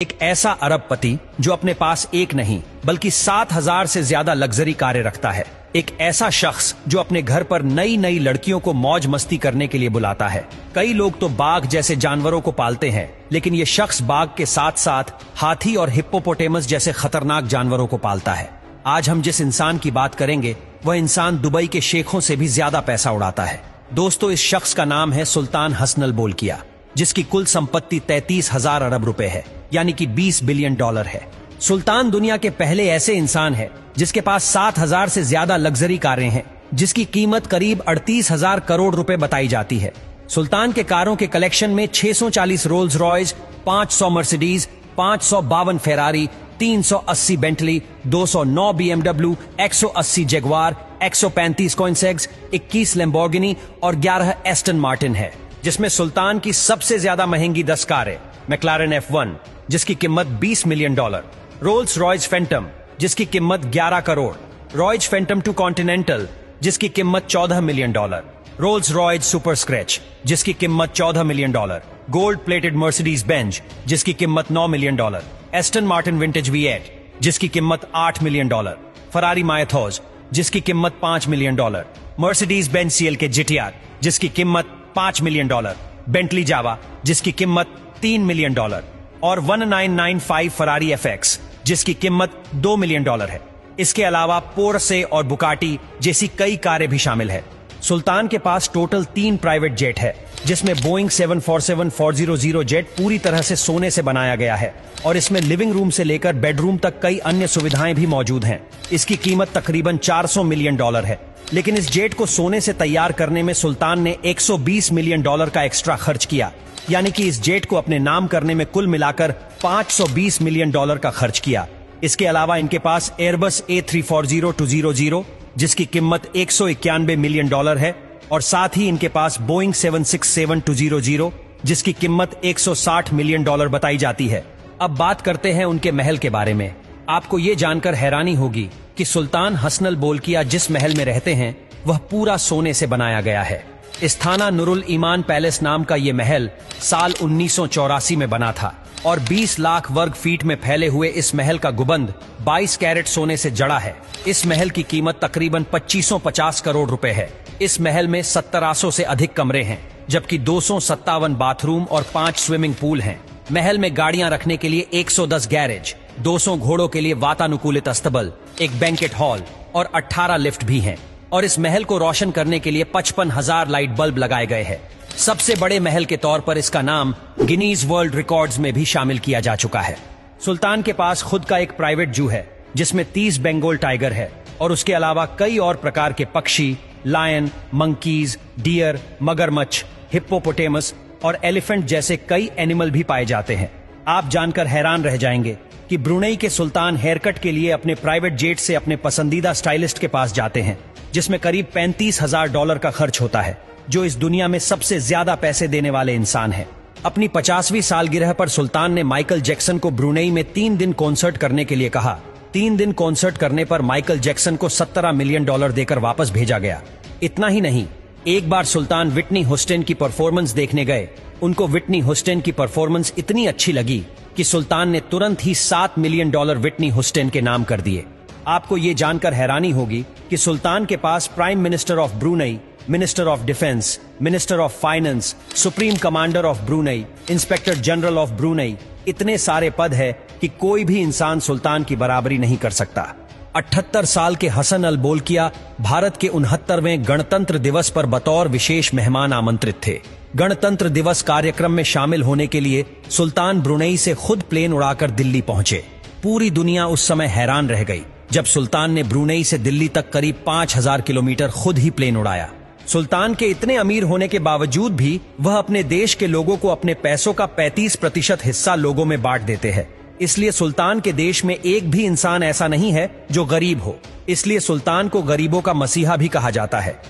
एक ऐसा अरबपति जो अपने पास एक नहीं बल्कि 7,000 से ज्यादा लग्जरी कारें रखता है। एक ऐसा शख्स जो अपने घर पर नई नई लड़कियों को मौज मस्ती करने के लिए बुलाता है। कई लोग तो बाघ जैसे जानवरों को पालते हैं, लेकिन ये शख्स बाघ के साथ साथ हाथी और हिप्पोपोटेमस जैसे खतरनाक जानवरों को पालता है। आज हम जिस इंसान की बात करेंगे वह इंसान दुबई के शेखों से भी ज्यादा पैसा उड़ाता है। दोस्तों, इस शख्स का नाम है सुल्तान हसन अल बोलकिया, जिसकी कुल संपत्ति 33,000 अरब रुपए है, यानी कि 20 बिलियन डॉलर है। सुल्तान दुनिया के पहले ऐसे इंसान है जिसके पास 7,000 से ज्यादा लग्जरी कारें हैं, जिसकी कीमत करीब 38,000 करोड़ रुपए बताई जाती है। सुल्तान के कारों के कलेक्शन में 640 Rolls Royce, 500 Mercedes, 552 Ferrari, 380 Bentley, 209 BMW, 180 Jaguar, 135 कोइनसेग्स, 21 Lamborghini और 11 एस्टन मार्टिन है, जिसमें सुल्तान की सबसे ज्यादा महंगी 10 कारें मैक्लारेन F1 जिसकी कीमत 20 million dollar, Rolls Royce Phantom जिसकी कीमत 11 करोड़, रॉयस फैंटम 2 कॉन्टिनेंटल जिसकी कीमत 14 million dollar, Rolls Royce super scratch जिसकी कीमत 14 million dollar, gold plated Mercedes Benz जिसकी कीमत 9 million dollar, Aston Martin vintage V8 जिसकी कीमत 8 मिलियन डॉलर, फरारी मायथोज जिसकी कीमत 5 million dollar, Mercedes Benz CLK GTR जिसकी कीमत 5 मिलियन डॉलर, बेंटली जावा जिसकी कीमत 3 मिलियन डॉलर और 1995 फरारी FX जिसकी कीमत 2 मिलियन डॉलर है। इसके अलावा पोर्शे और बुगाटी जैसी कई कारें भी शामिल है। सुल्तान के पास टोटल 3 प्राइवेट जेट है, जिसमें बोइंग 747-400 जेट पूरी तरह से सोने से बनाया गया है और इसमें लिविंग रूम से लेकर बेडरूम तक कई अन्य सुविधाएं भी मौजूद हैं। इसकी कीमत तकरीबन 400 मिलियन डॉलर है, लेकिन इस जेट को सोने से तैयार करने में सुल्तान ने 120 मिलियन डॉलर का एक्स्ट्रा खर्च किया, यानी कि इस जेट को अपने नाम करने में कुल मिलाकर 520 मिलियन डॉलर का खर्च किया। इसके अलावा इनके पास एयरबस A340-200 जिसकी कीमत 191 मिलियन डॉलर है और साथ ही इनके पास बोइंग 767-200 जिसकी कीमत 160 मिलियन डॉलर बताई जाती है। अब बात करते हैं उनके महल के बारे में। आपको ये जानकर हैरानी होगी कि सुल्तान हसन अल बोलकिया जिस महल में रहते हैं वह पूरा सोने से बनाया गया है। इस्थाना नुरुल ईमान पैलेस नाम का ये महल साल 1984 में बना था और 20 लाख वर्ग फीट में फैले हुए इस महल का गुबंद 22 कैरेट सोने से जड़ा है। इस महल की कीमत तकरीबन 2550 करोड़ रुपए है। इस महल में 1700 से अधिक कमरे हैं, जबकि 257 बाथरूम और 5 स्विमिंग पूल हैं। महल में गाड़ियां रखने के लिए 110 गैरेज, 200 घोड़ों के लिए वातानुकूलित अस्तबल, एक बैंकेट हॉल और 18 लिफ्ट भी हैं। और इस महल को रोशन करने के लिए 55,000 लाइट बल्ब लगाए गए हैं। सबसे बड़े महल के तौर पर इसका नाम गिनीज वर्ल्ड रिकॉर्ड्स में भी शामिल किया जा चुका है। सुल्तान के पास खुद का एक प्राइवेट जू है, जिसमें 30 बंगाल टाइगर है और उसके अलावा कई और प्रकार के पक्षी, लायन, मंकीज, डियर, मगरमच्छ, हिप्पोपोटेमस और एलिफेंट जैसे कई एनिमल भी पाए जाते हैं। आप जानकर हैरान रह जाएंगे कि ब्रुनेई के सुल्तान हेयरकट के लिए अपने प्राइवेट जेट से अपने पसंदीदा स्टाइलिस्ट के पास जाते हैं, जिसमें करीब 35,000 डॉलर का खर्च होता है, जो इस दुनिया में सबसे ज्यादा पैसे देने वाले इंसान है। अपनी 50वीं सालगिरह पर सुल्तान ने माइकल जैक्सन को ब्रुनेई में 3 दिन कॉन्सर्ट करने के लिए कहा। 3 दिन कॉन्सर्ट करने पर माइकल जैक्सन को 17 मिलियन डॉलर देकर वापस भेजा गया। इतना ही नहीं, एक बार सुल्तान विटनी ह्यूस्टन की परफॉर्मेंस देखने गए। उनको विटनी ह्यूस्टन की परफॉर्मेंस इतनी अच्छी लगी कि सुल्तान ने तुरंत ही 7 मिलियन डॉलर विटनी ह्यूस्टन के नाम कर दिए। आपको ये जानकर हैरानी होगी कि सुल्तान के पास prime minister of Brunei, minister of defence, minister of finance, supreme commander of Brunei, inspector general of Brunei, इतने सारे पद है कि कोई भी इंसान सुल्तान की बराबरी नहीं कर सकता। 78 साल के हसन अल बोलकिया भारत के 69वें गणतंत्र दिवस पर बतौर विशेष मेहमान आमंत्रित थे। गणतंत्र दिवस कार्यक्रम में शामिल होने के लिए सुल्तान ब्रुनेई से खुद प्लेन उड़ाकर दिल्ली पहुंचे। पूरी दुनिया उस समय हैरान रह गई जब सुल्तान ने ब्रुनेई से दिल्ली तक करीब 5000 किलोमीटर खुद ही प्लेन उड़ाया। सुल्तान के इतने अमीर होने के बावजूद भी वह अपने देश के लोगों को अपने पैसों का 35% हिस्सा लोगों में बांट देते हैं। इसलिए सुल्तान के देश में एक भी इंसान ऐसा नहीं है जो गरीब हो। इसलिए सुल्तान को गरीबों का मसीहा भी कहा जाता है।